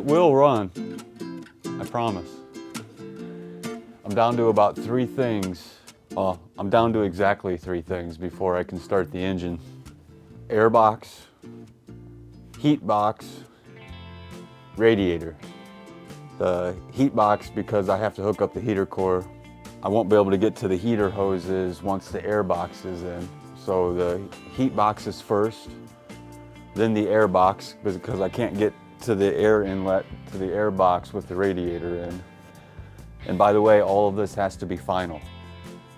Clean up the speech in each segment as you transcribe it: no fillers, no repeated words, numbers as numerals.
It will run, I promise. I'm down to about 3 things. Well, I'm down to exactly 3 things before I can start the engine. Air box, heat box, radiator. The heat box, because I have to hook up the heater core. I won't be able to get to the heater hoses once the air box is in. So the heat box is first, then the air box, because I can't get to the air inlet to the air box with the radiator in. And by the way, all of this has to be final.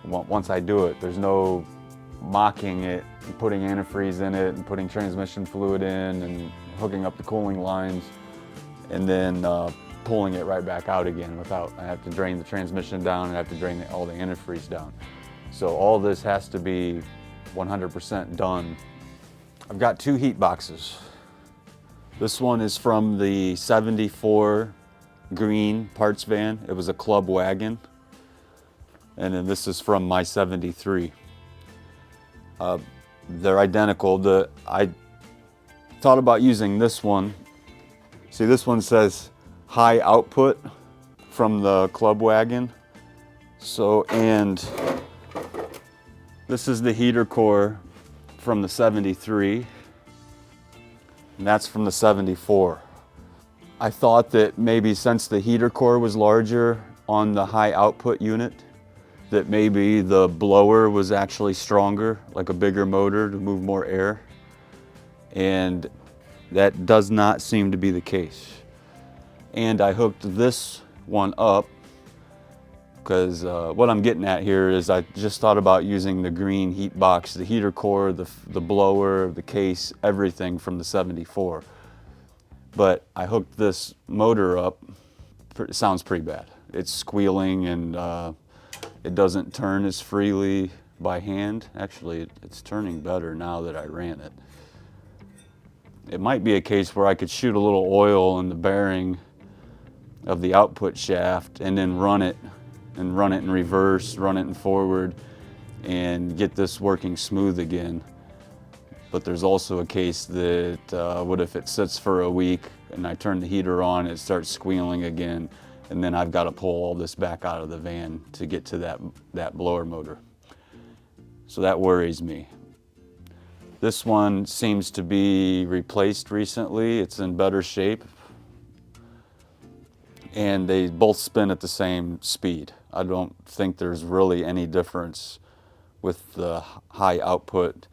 Once I do it, there's no mocking it, and putting antifreeze in it, and putting transmission fluid in, and hooking up the cooling lines, and then pulling it right back out again without, I have to drain the transmission down, and I have to drain all the antifreeze down. So all this has to be 100% done. I've got 2 heat boxes. This one is from the 74 green parts van. It was a club wagon. And then this is from my 73. They're identical. I thought about using this one. See, this one says high output from the club wagon. So, and this is the heater core from the 73. And that's from the 74. I thought that maybe since the heater core was larger on the high output unit, that maybe the blower was actually stronger, like a bigger motor to move more air. And that does not seem to be the case. And I hooked this one up because what I'm getting at here is I just thought about using the green heat box, the heater core, the blower, the case, everything from the 74. But I hooked this motor up. It sounds pretty bad. It's squealing and it doesn't turn as freely by hand. Actually, it's turning better now that I ran it. It might be a case where I could shoot a little oil in the bearing of the output shaft and then run it in reverse, run it in forward, and get this working smooth again. But there's also a case that what if it sits for a week and I turn the heater on, it starts squealing again, and then I've got to pull all this back out of the van to get to that blower motor. So that worries me. This one seems to be replaced recently. It's in better shape. And they both spin at the same speed. I don't think there's really any difference with the high output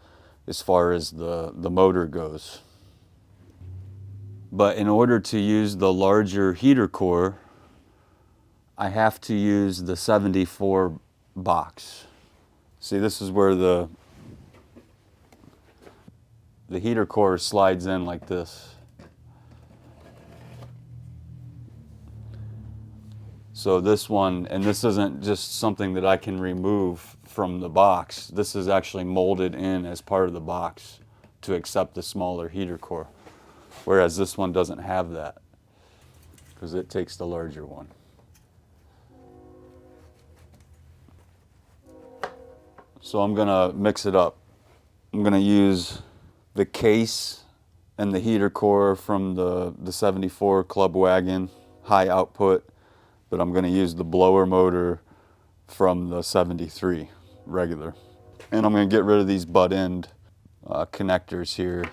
as far as the motor goes. But in order to use the larger heater core, I have to use the 74 box. See, this is where the heater core slides in like this. So this one, and this isn't just something that I can remove from the box. This is actually molded in as part of the box to accept the smaller heater core. Whereas this one doesn't have that because it takes the larger one. So I'm gonna mix it up. I'm gonna use the case and the heater core from the 74 club wagon, high output, but I'm gonna use the blower motor from the 73 regular. And I'm gonna get rid of these butt end connectors here.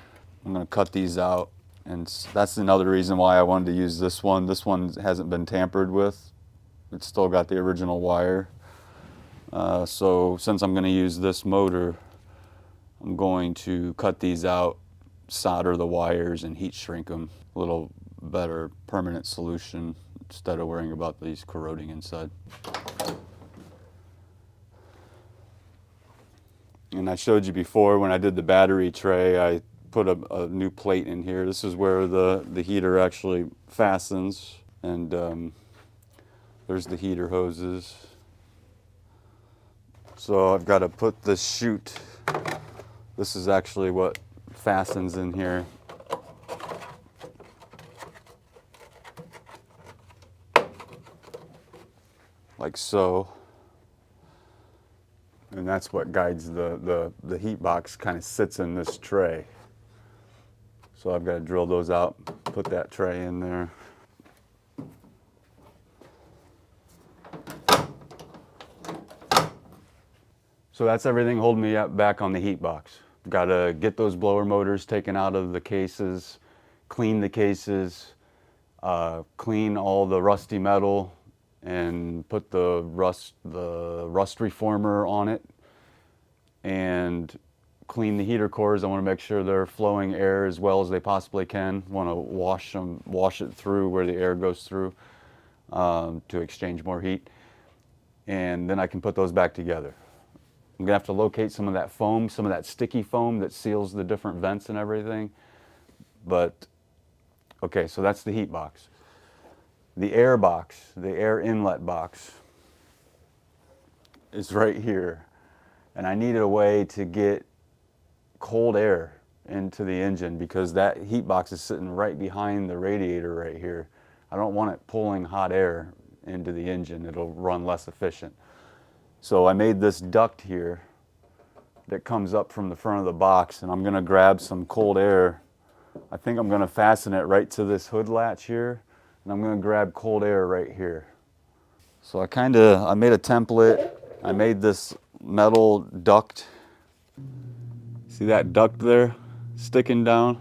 I'm gonna cut these out, and that's another reason why I wanted to use this one. This one hasn't been tampered with. It's still got the original wire. So since I'm gonna use this motor, I'm going to cut these out, solder the wires, and heat shrink them. A little better permanent solution instead of worrying about these corroding inside. And I showed you before when I did the battery tray, I put a new plate in here. This is where the heater actually fastens, and there's the heater hoses. So I've got to put this chute. This is actually what fastens in here. Like so. And that's what guides the heat box, kind of sits in this tray. So I've got to drill those out, put that tray in there. So that's everything holding me back on the heat box. Got to get those blower motors taken out of the cases, clean the cases, clean all the rusty metal, and put the rust reformer on it, and clean the heater cores. I want to make sure they're flowing air as well as they possibly can. Want to wash it through where the air goes through to exchange more heat, and then I can put those back together. I'm gonna have to locate some of that foam, some of that sticky foam that seals the different vents and everything. But okay, so that's the heat box. The air box, the air inlet box is right here. And I needed a way to get cold air into the engine because that heat box is sitting right behind the radiator right here. I don't want it pulling hot air into the engine. It'll run less efficient. So I made this duct here that comes up from the front of the box, and I'm gonna grab some cold air. I think I'm gonna fasten it right to this hood latch here, and I'm gonna grab cold air right here. So I made a template. I made this metal duct. See that duct there sticking down?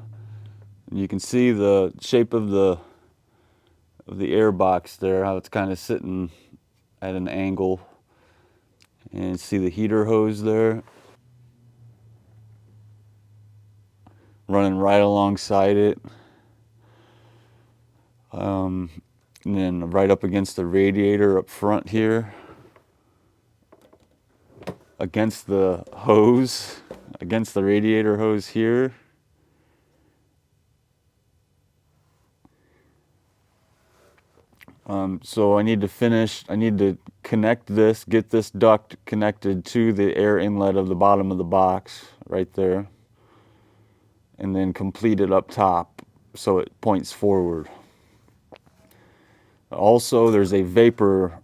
And you can see the shape of the air box there, how it's kind of sitting at an angle. And see the heater hose there running right alongside it. And then right up against the radiator up front here, against the hose, against the radiator hose here. So I need to connect this, get this duct connected to the air inlet of the bottom of the box right there, and then complete it up top so it points forward. Also, there's a vapor,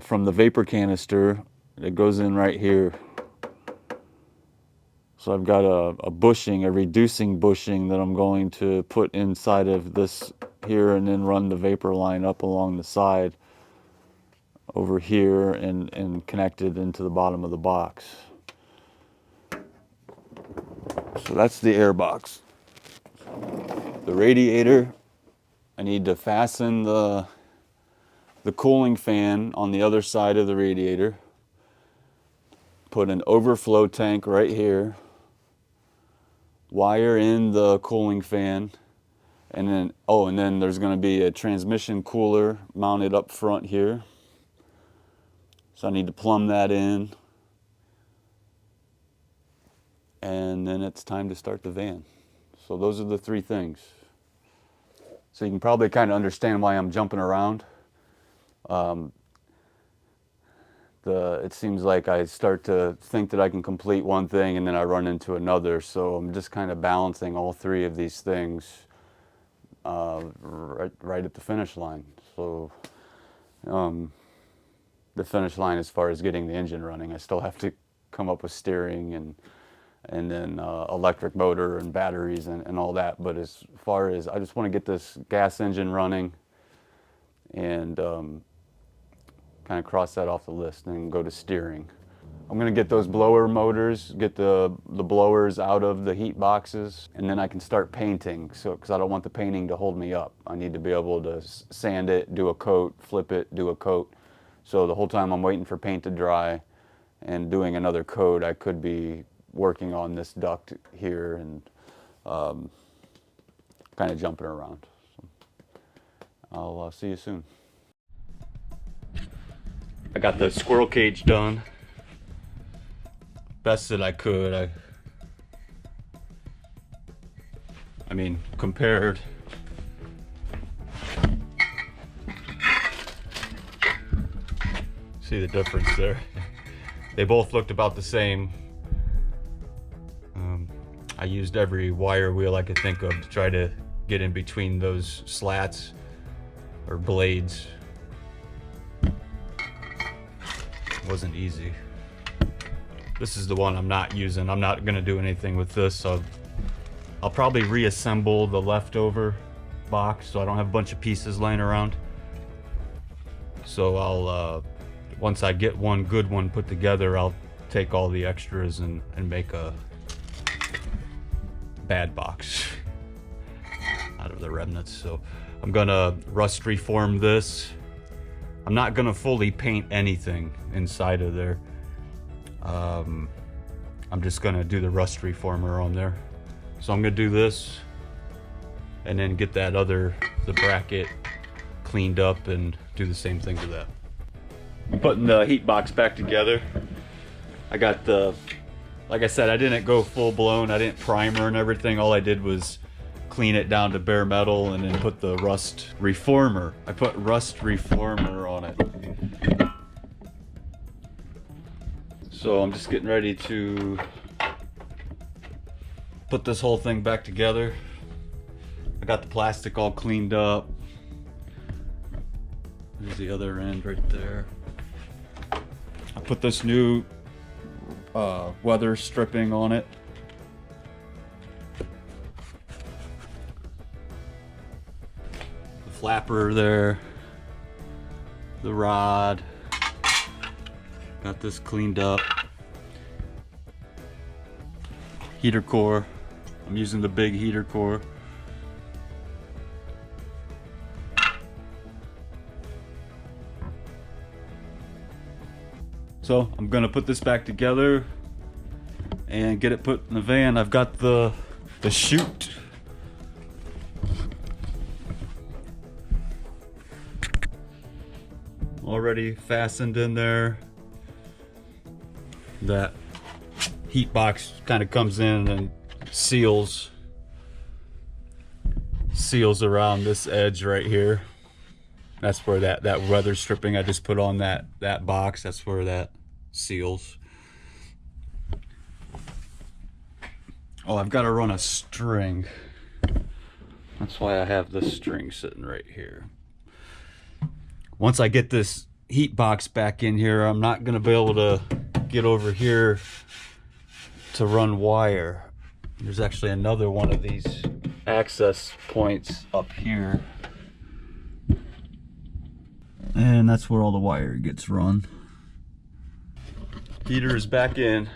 from the vapor canister, it goes in right here. So I've got a bushing, a reducing bushing that I'm going to put inside of this here, and then run the vapor line up along the side over here and connect it into the bottom of the box. So that's the air box. The radiator, I need to fasten the cooling fan on the other side of the radiator. Put an overflow tank right here. Wire in the cooling fan. And then there's going to be a transmission cooler mounted up front here. So I need to plumb that in. And then it's time to start the van. So those are the three things. So you can probably kind of understand why I'm jumping around. It seems like I start to think that I can complete one thing and then I run into another. So I'm just kind of balancing all three of these things right at the finish line. So the finish line as far as getting the engine running, I still have to come up with steering and then electric motor and batteries and all that. But as far as, I just want to get this gas engine running and kind of cross that off the list and go to steering. I'm going to get those blower motors, get the blowers out of the heat boxes, and then I can start painting. So, because I don't want the painting to hold me up. I need to be able to sand it, do a coat, flip it, do a coat. So the whole time I'm waiting for paint to dry and doing another coat, I could be working on this duct here and kind of jumping around. So I'll see you soon. I got the squirrel cage done best that I could. I mean, compared. See the difference there? They both looked about the same. I used every wire wheel I could think of to try to get in between those slats or blades. It wasn't easy. This is the one I'm not using. I'm not gonna do anything with this, so I'll probably reassemble the leftover box so I don't have a bunch of pieces laying around. So I'll, once I get one good one put together, I'll take all the extras and make a bad box out of the remnants. So I'm gonna rust reform this. I'm not gonna fully paint anything inside of there. I'm just gonna do the rust reformer on there. So I'm gonna do this and then get that the bracket cleaned up and do the same thing to that. I'm putting the heat box back together. I got like I said, I didn't go full blown. I didn't primer and everything. All I did was clean it down to bare metal and then put the rust reformer. I put rust reformer on it. So I'm just getting ready to put this whole thing back together. I got the plastic all cleaned up. There's the other end right there. I put this new weather stripping on it. The flapper there. The rod. Got this cleaned up. Heater core. I'm using the big heater core. So I'm gonna put this back together and get it put in the van. I've got the chute. Already fastened in there. That heat box kind of comes in and seals around this edge right here. That's where that weather stripping I just put on that box, that's where that seals. Oh, I've got to run a string. That's why I have this string sitting right here. Once I get this heat box back in here, I'm not going to be able to get over here to run wire. There's actually another one of these access points up here. And that's where all the wire gets run. Heater is back in.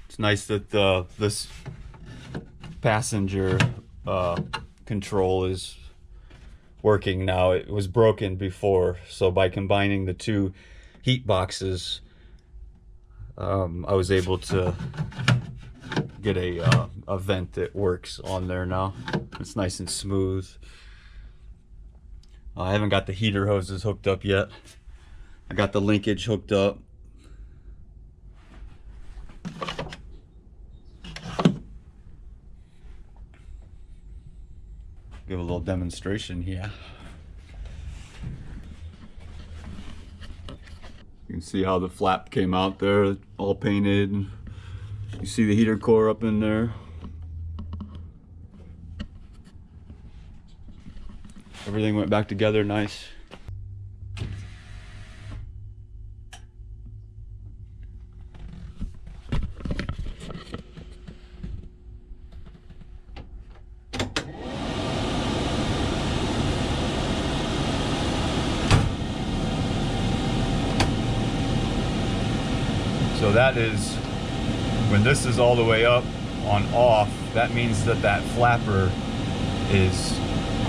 It's nice that this passenger control is working now. It was broken before, so by combining the two heat boxes, I was able to get a vent that works on there now. It's nice and smooth. I haven't got the heater hoses hooked up yet. I got the linkage hooked up. Give a little demonstration here. You can see how the flap came out there, all painted. You see the heater core up in there. Everything went back together nice. So that is, when this is all the way up on off, that means that that flapper is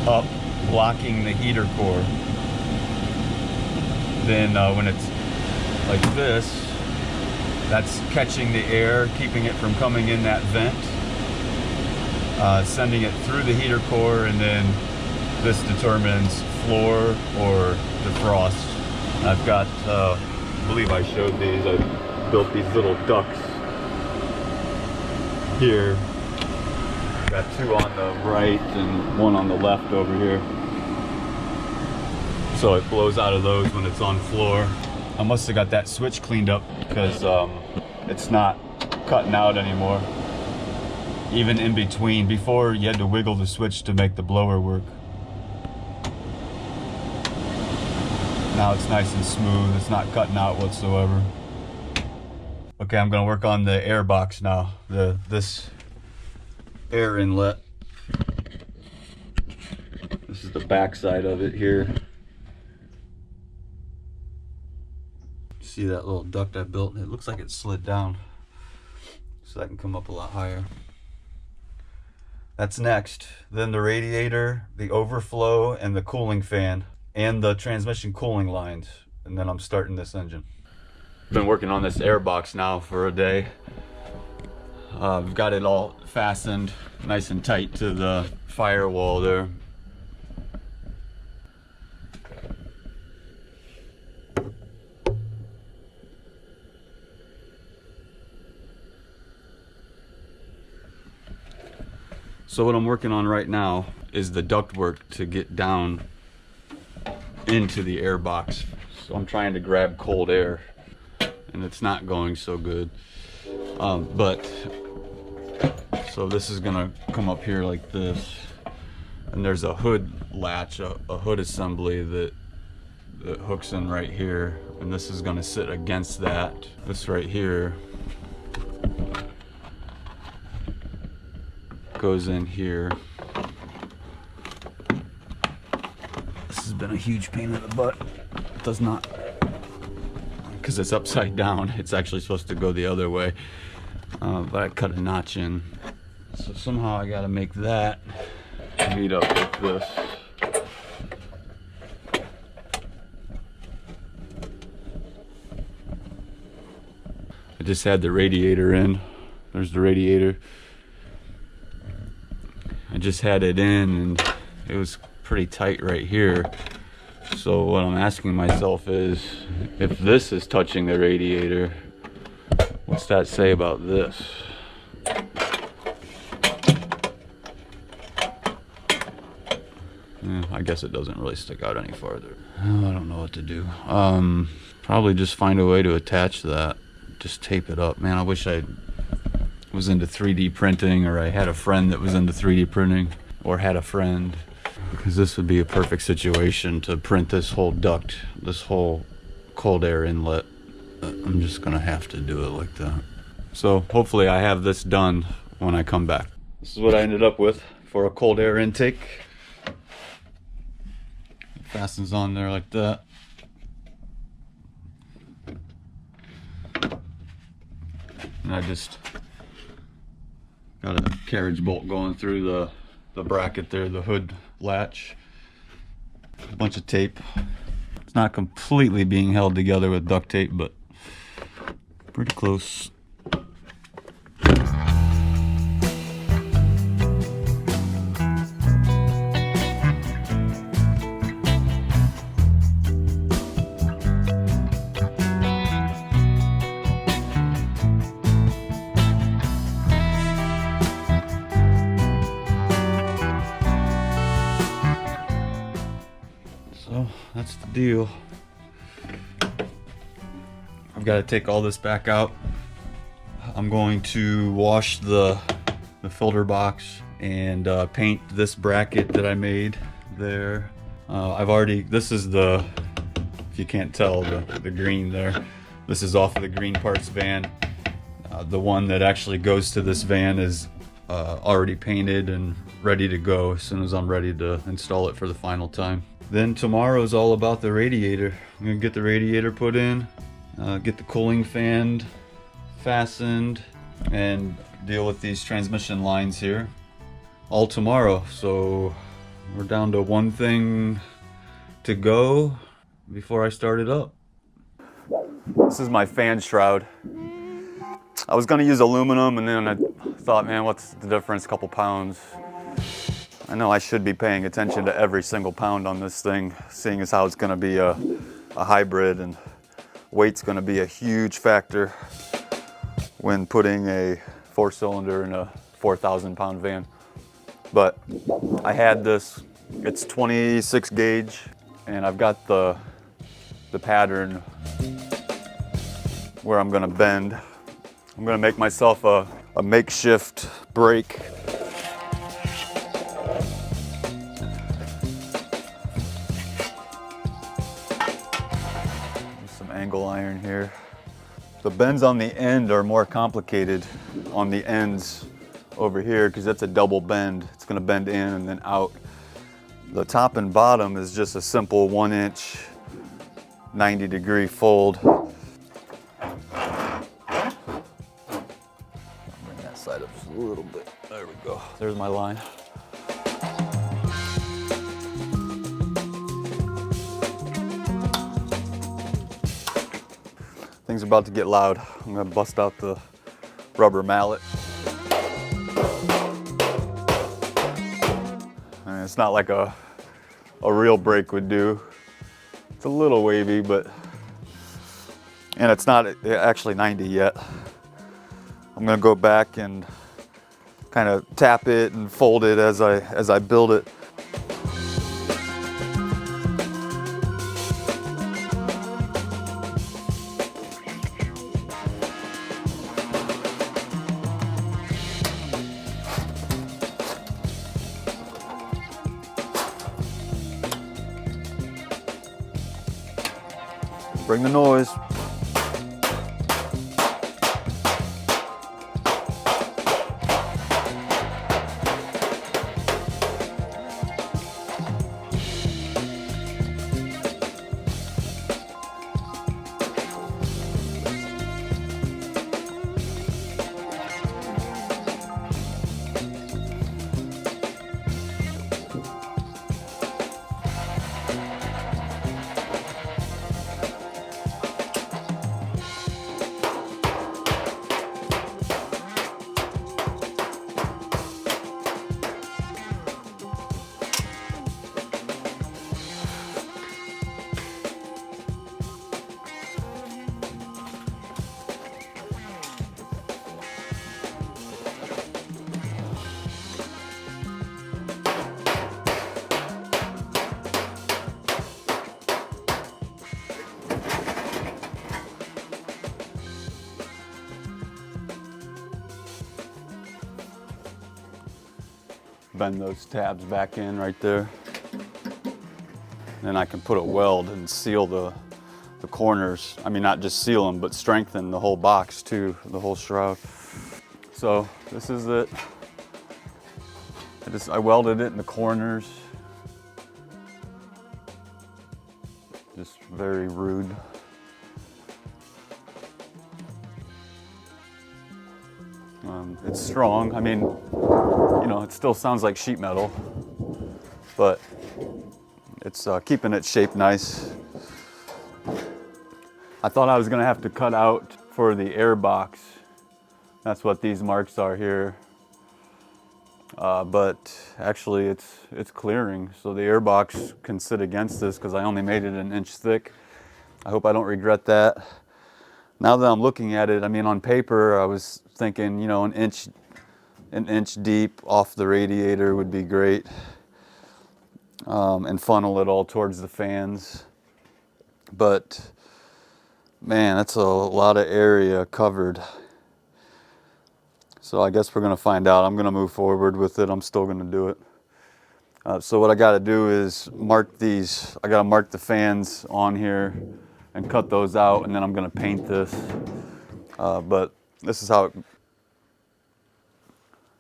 up, blocking the heater core. Then when it's like this, that's catching the air, keeping it from coming in that vent, sending it through the heater core, and then this determines floor or defrost. I've got, I believe I showed these, I built these little ducts here. Got two on the right and one on the left over here. So it blows out of those when it's on floor. I must have got that switch cleaned up because it's not cutting out anymore. Even in between, before you had to wiggle the switch to make the blower work. Now it's nice and smooth, it's not cutting out whatsoever. Okay, I'm gonna work on the air box now. This air inlet. This is the back side of it here. See that little duct I built? It looks like it slid down, so that can come up a lot higher. That's next. Then the radiator, the overflow, and the cooling fan, and the transmission cooling lines. And then I'm starting this engine. Been working on this air box now for a day. I've got it all fastened nice and tight to the firewall there. So what I'm working on right now is the ductwork to get down into the air box. So I'm trying to grab cold air, and it's not going so good. So this is gonna come up here like this, and there's a hood latch, a hood assembly that hooks in right here, and this is gonna sit against that. This right here goes in here. This has been a huge pain in the butt. It does not, because it's upside down. It's actually supposed to go the other way, but I cut a notch in. So somehow I gotta make that meet up with this. I just had the radiator in. There's the radiator. I just had it in, and it was pretty tight right here. So what I'm asking myself is, if this is touching the radiator, what's that say about this? I guess it doesn't really stick out any farther. Oh, I don't know what to do. Probably just find a way to attach that. Just tape it up. Man, I wish I was into 3D printing, or I had a friend that was into 3D printing, or had a friend, because this would be a perfect situation to print this whole duct, this whole cold air inlet. I'm just gonna have to do it like that. So hopefully I have this done when I come back. This is what I ended up with for a cold air intake. It fastens on there like that. And I just got a carriage bolt going through the bracket there, the hood latch. A bunch of tape. It's not completely being held together with duct tape, but pretty close. So that's the deal. I've got to take all this back out. I'm going to wash the filter box and paint this bracket that I made there. This is the, if you can't tell, the green there. This is off of the Green Parts van. The one that actually goes to this van is already painted and ready to go as soon as I'm ready to install it for the final time. Then tomorrow's all about the radiator. I'm gonna get the radiator put in, get the cooling fan fastened, and deal with these transmission lines here all tomorrow. So we're down to one thing to go before I start it up. This is my fan shroud. I was gonna use aluminum, and then I thought, man, what's the difference, a couple pounds. I know I should be paying attention to every single pound on this thing, seeing as how it's gonna be a hybrid, and weight's gonna be a huge factor when putting a 4-cylinder in a 4,000 pound van. But I had this, it's 26 gauge, and I've got the pattern where I'm gonna bend. I'm gonna make myself a makeshift brake. Some angle iron here. The bends on the end are more complicated on the ends over here, because that's a double bend. It's gonna bend in and then out. The top and bottom is just a simple 1-inch 90-degree fold. Bring that side up just a little bit. There we go. There's my line. Things are about to get loud. I'm gonna bust out the rubber mallet. I mean, it's not like a real brake would do. It's a little wavy, and it's not actually 90 yet. I'm gonna go back and kind of tap it and fold it as I build it. Bring the noise. Bend those tabs back in right there. Then I can put a weld and seal the corners. I mean, not just seal them, but strengthen the whole box too, the whole shroud. So this is it. I welded it in the corners. Just very rude. It's strong. I mean, you know, it still sounds like sheet metal, but it's keeping it shaped nice. I thought I was gonna have to cut out for the air box. That's what these marks are here. But actually it's clearing, so the air box can sit against this because I only made it an inch thick. I hope I don't regret that. Now that I'm looking at it, I mean, on paper, I was thinking, you know, an inch deep off the radiator would be great, and funnel it all towards the fans. But man, that's a lot of area covered. So I guess we're gonna find out. I'm gonna move forward with it. I'm still gonna do it. So what I gotta do is mark these. I gotta mark the fans on here and cut those out, and then I'm gonna paint this. But this is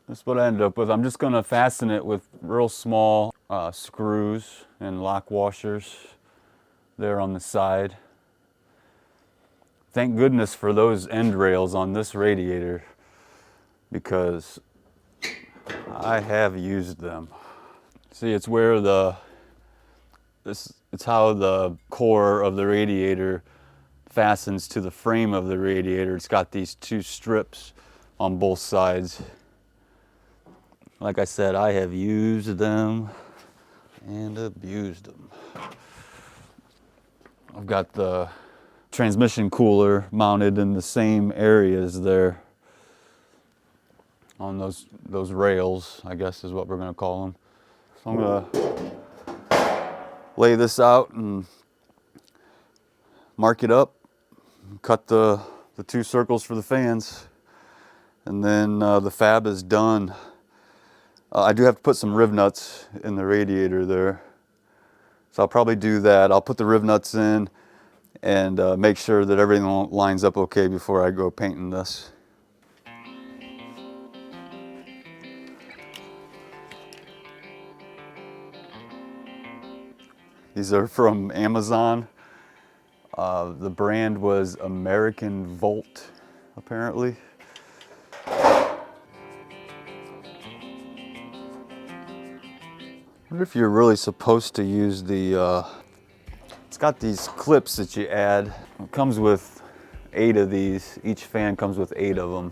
this is what I ended up with. I'm just gonna fasten it with real small screws and lock washers there on the side. Thank goodness for those end rails on this radiator, because I have used them. See, it's where it's how the core of the radiator fastens to the frame of the radiator. It's got these two strips on both sides. Like I said, I have used them and abused them. I've got the transmission cooler mounted in the same areas there on those rails, I guess is what we're gonna call them. So I'm gonna lay this out and mark it up, cut the two circles for the fans, and then the fab is done. I do have to put some riv nuts in the radiator there, so I'll probably do that. I'll put the riv nuts in and make sure that everything lines up okay before I go painting this. These are from Amazon. The brand was American Volt, apparently. I wonder if you're really supposed to use the, it's got these clips that you add. It comes with 8 of these. Each fan comes with 8 of them.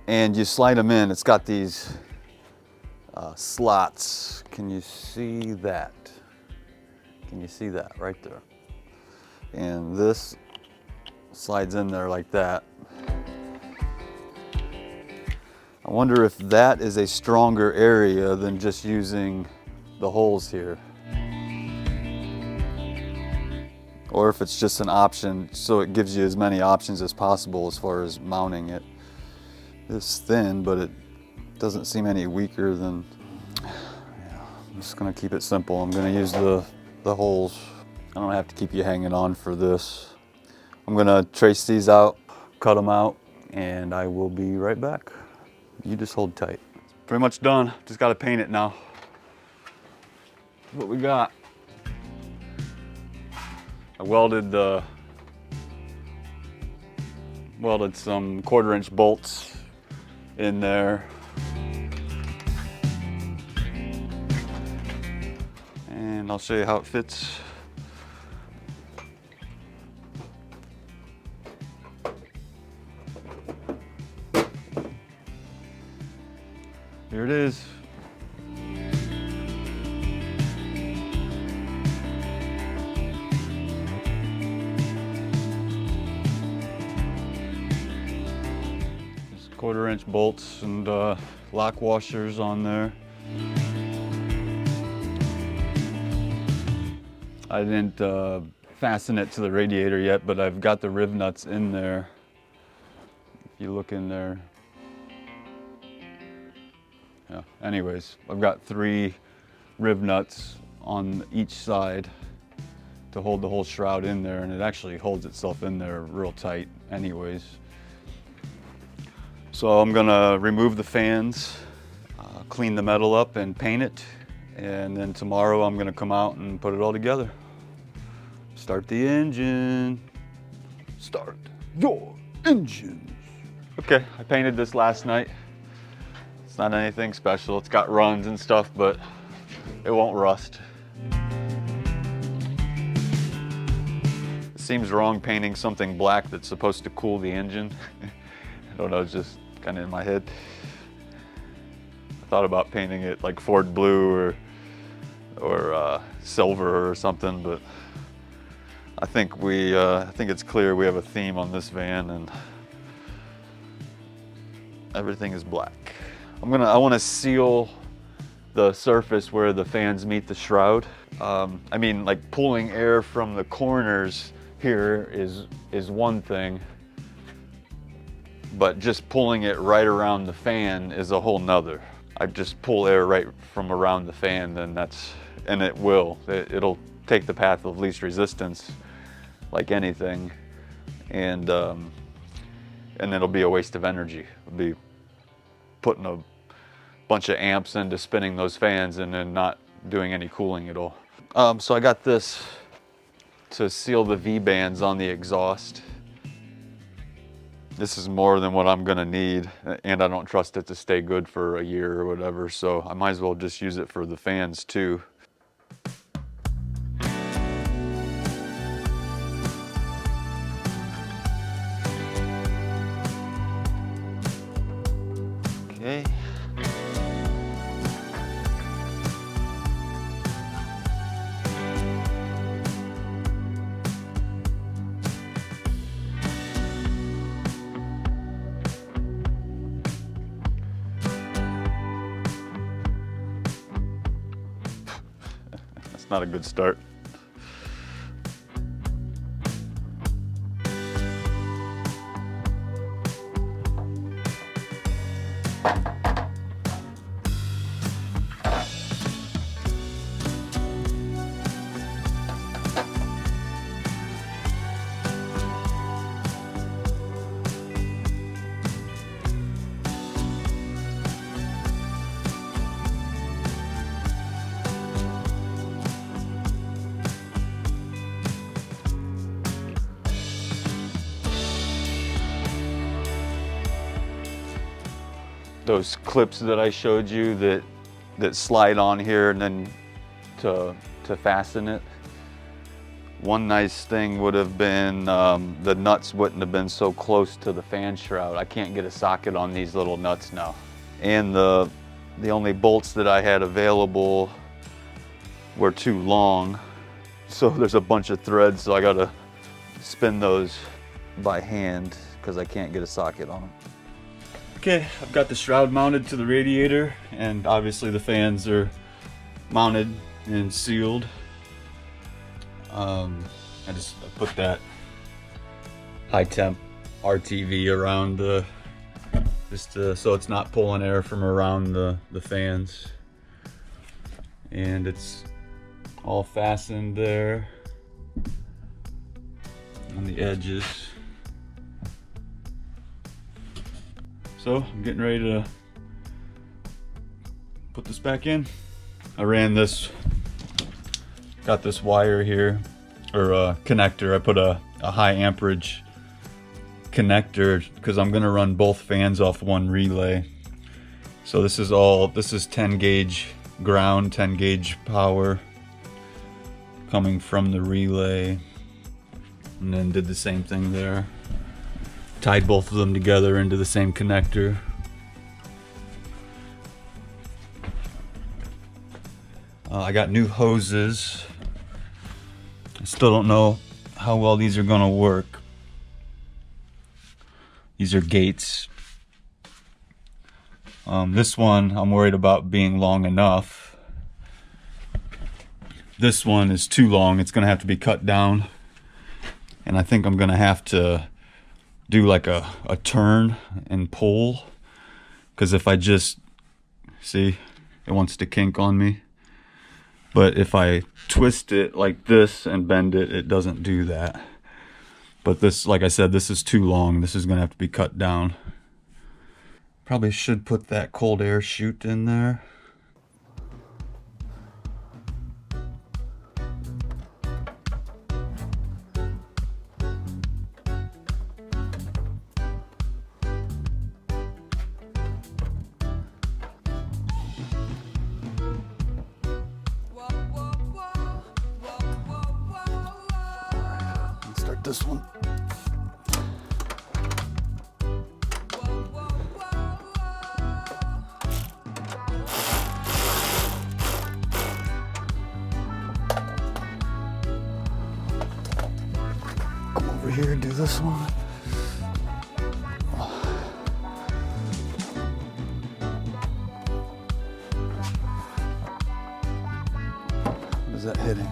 And you slide them in. It's got these slots. Can you see that? Can you see that right there? And this slides in there like that. I wonder if that is a stronger area than just using the holes here. Or if it's just an option, so it gives you as many options as possible as far as mounting it. It's thin, but it doesn't seem any weaker than, I'm just gonna keep it simple. I'm gonna use the holes. I don't have to keep you hanging on for this. I'm gonna trace these out, cut them out, and I will be right back. You just hold tight. It's pretty much done. Just gotta paint it now. What we got. I welded some 1/4-inch bolts in there. And I'll show you how it fits. Here it is. Just 1/4-inch bolts and lock washers on there. I didn't fasten it to the radiator yet, but I've got the riv nuts in there. If you look in there. Yeah. Anyways, I've got 3 riv nuts on each side to hold the whole shroud in there, and it actually holds itself in there real tight anyways. So I'm gonna remove the fans, clean the metal up and paint it, and then tomorrow I'm gonna come out and put it all together. Start the engine. Start your engines. Okay, I painted this last night. It's not anything special. It's got runs and stuff, but it won't rust. It seems wrong painting something black that's supposed to cool the engine. I don't know, it's just kind of in my head. I thought about painting it like Ford blue or silver or something, but I think it's clear we have a theme on this van, and everything is black. I want to seal the surface where the fans meet the shroud. I mean, like pulling air from the corners here is one thing, but just pulling it right around the fan is a whole nother. I just pull air right from around the fan, and it'll take the path of least resistance, like anything, and it'll be a waste of energy. It'll be putting a bunch of amps into spinning those fans and then not doing any cooling at all. So I got this to seal the V-bands on the exhaust. This is more than what I'm gonna need, and I don't trust it to stay good for a year or whatever, so I might as well just use it for the fans too. Okay. That's not a good start. those clips that I showed you that slide on here and then to fasten it. One nice thing would have been the nuts wouldn't have been so close to the fan shroud. I can't get a socket on these little nuts now. And the only bolts that I had available were too long. So there's a bunch of threads, so I gotta spin those by hand because I can't get a socket on them. Okay, I've got the shroud mounted to the radiator, and obviously the fans are mounted and sealed. I just put that high temp RTV around so it's not pulling air from around the fans, and it's all fastened there on the edges. So I'm getting ready to put this back in. I ran this, got this wire here, or a connector. I put a high amperage connector because I'm gonna run both fans off one relay. So this is 10 gauge ground, 10 gauge power coming from the relay, and then did the same thing there. Tied both of them together into the same connector. I got new hoses. I still don't know how well these are gonna work. These are gates. This one I'm worried about being long enough. This one is too long. It's gonna have to be cut down. And I think I'm gonna have to do like a turn and pull. Because if I just, see, it wants to kink on me. But if I twist it like this and bend it, it doesn't do that. But this, like I said, this is too long. This is gonna have to be cut down. Probably should put that cold air chute in there. Start this one. Come over here and do this one. What is that hitting?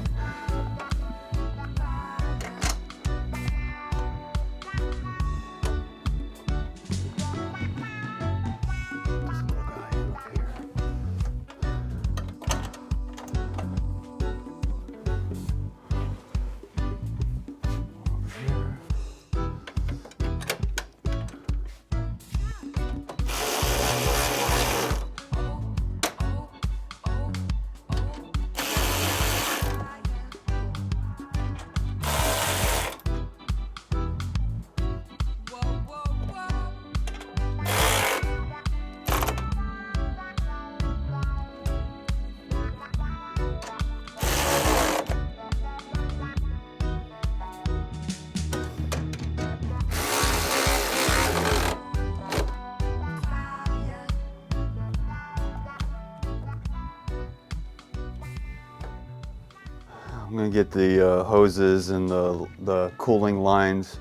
I'm gonna get the hoses and the cooling lines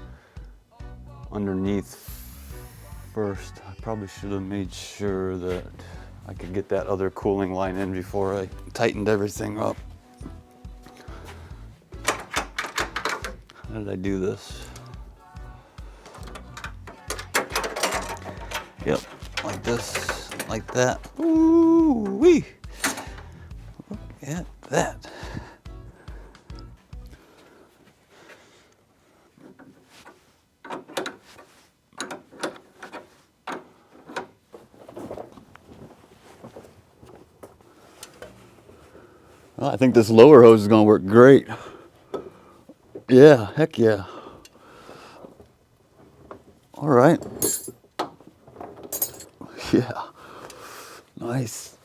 underneath first. I probably should have made sure that I could get that other cooling line in before I tightened everything up. How did I do this? Yep, like this, like that. Ooh wee! Look at that. Well, I think this lower hose is going to work great. Yeah, heck yeah. All right. Yeah. Nice.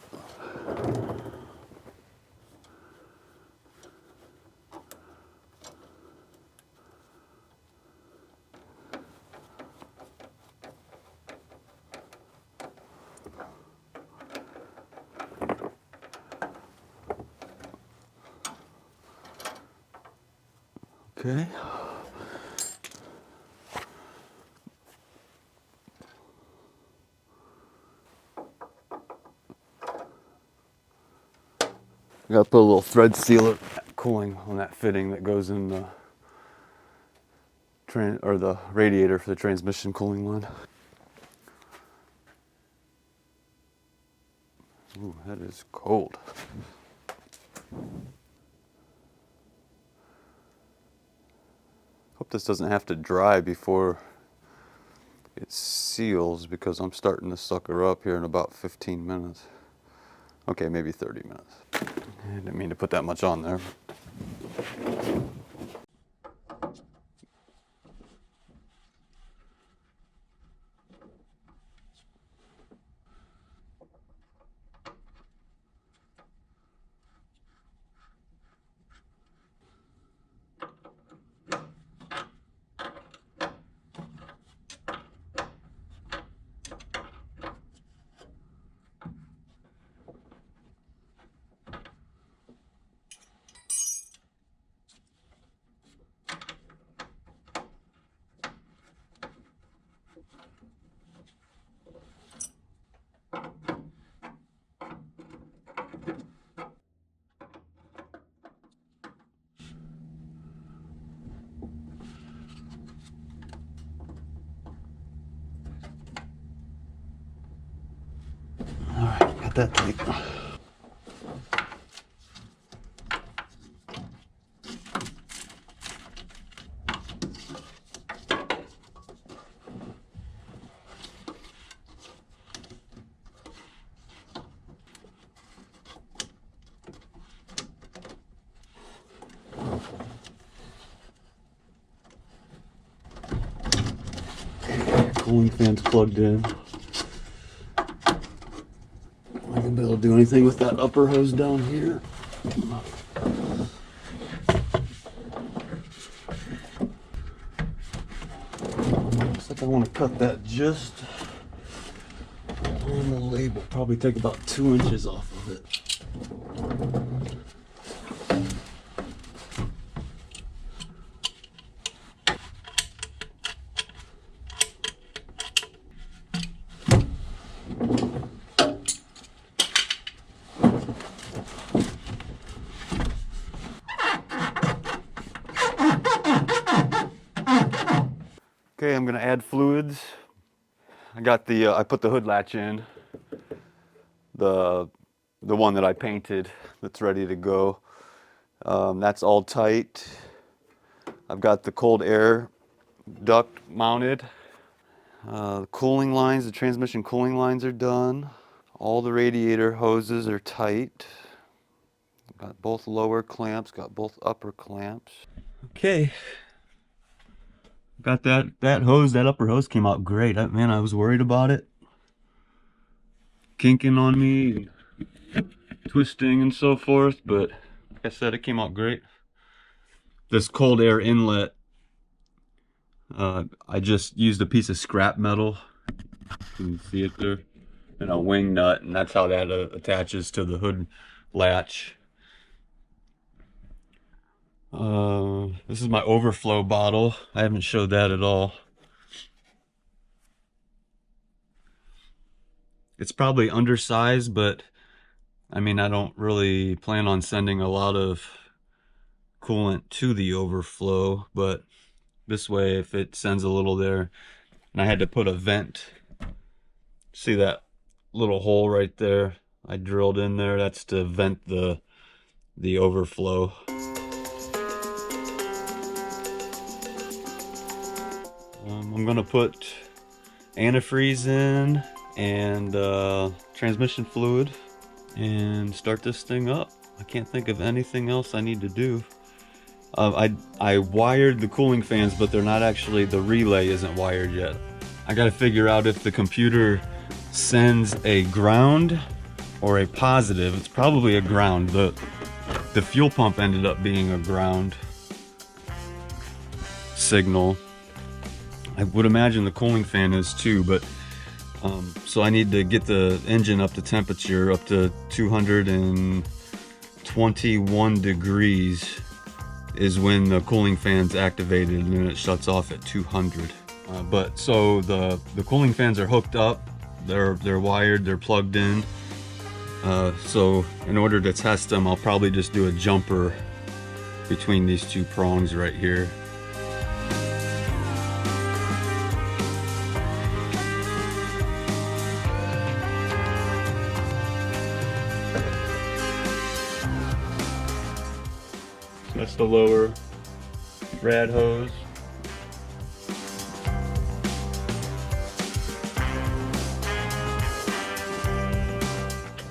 Okay. I gotta put a little thread sealer cooling on that fitting that goes in the the radiator for the transmission cooling line. Ooh, that is cold. Hope this doesn't have to dry before it seals, because I'm starting to sucker up here in about 15 minutes. Okay, maybe 30 minutes. I didn't mean to put that much on there. All right, got that tight. Cooling fan's plugged in. I can be able to do anything with that upper hose down here. Looks like I want to cut that just on the label. Probably take about 2 inches off of it. Okay, I'm gonna add fluids. I got the I put the hood latch in, the one that I painted that's ready to go. That's all tight. I've got the cold air duct mounted. The cooling lines, the transmission cooling lines are done. All the radiator hoses are tight. Got both lower clamps, got both upper clamps. Okay. Got that hose, that upper hose came out great. Man, I was worried about it kinking on me, and twisting and so forth, but like I said, it came out great. This cold air inlet, I just used a piece of scrap metal. You can see it there, and a wing nut, and that's how that attaches to the hood latch. This is my overflow bottle. I haven't showed that at all. It's probably undersized, but I mean, I don't really plan on sending a lot of coolant to the overflow, but this way, if it sends a little there, and I had to put a vent. See that little hole right there? I drilled in there. That's to vent the overflow. I'm gonna put antifreeze in and transmission fluid and start this thing up. I can't think of anything else I need to do. I wired the cooling fans, but they're not actually, the relay isn't wired yet. I gotta figure out if the computer sends a ground or a positive. It's probably a ground. The fuel pump ended up being a ground signal. I would imagine the cooling fan is too, but so I need to get the engine up to temperature, up to 221 degrees is when the cooling fan's activated, and then it shuts off at 200. But so the cooling fans are hooked up, they're wired, they're plugged in. So in order to test them, I'll probably just do a jumper between these two prongs right here. That's the lower rad hose.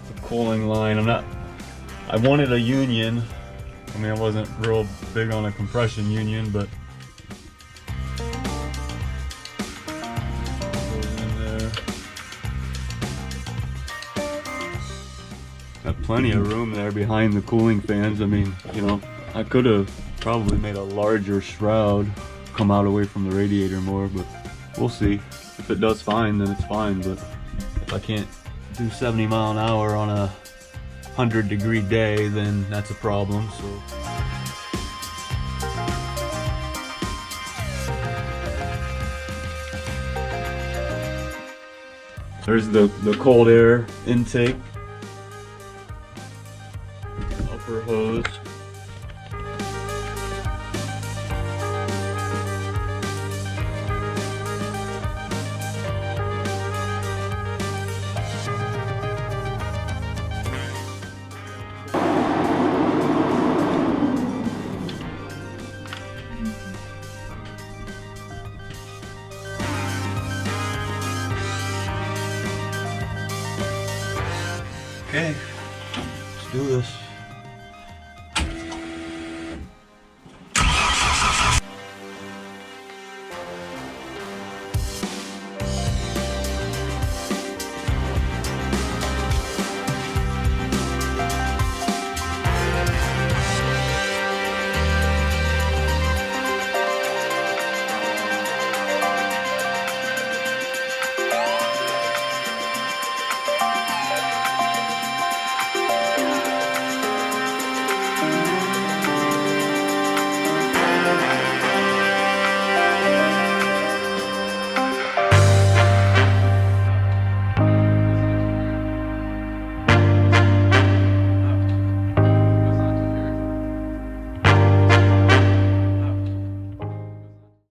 The cooling line, I wanted a union. I mean, I wasn't real big on a compression union, but goes in there. Got plenty of room there behind the cooling fans. I mean, you know, I could have probably made a larger shroud come out away from the radiator more, but we'll see. If it does fine, then it's fine, but if I can't do 70 mile an hour on a 100-degree day, then that's a problem. So there's the cold air intake, upper hose. Okay.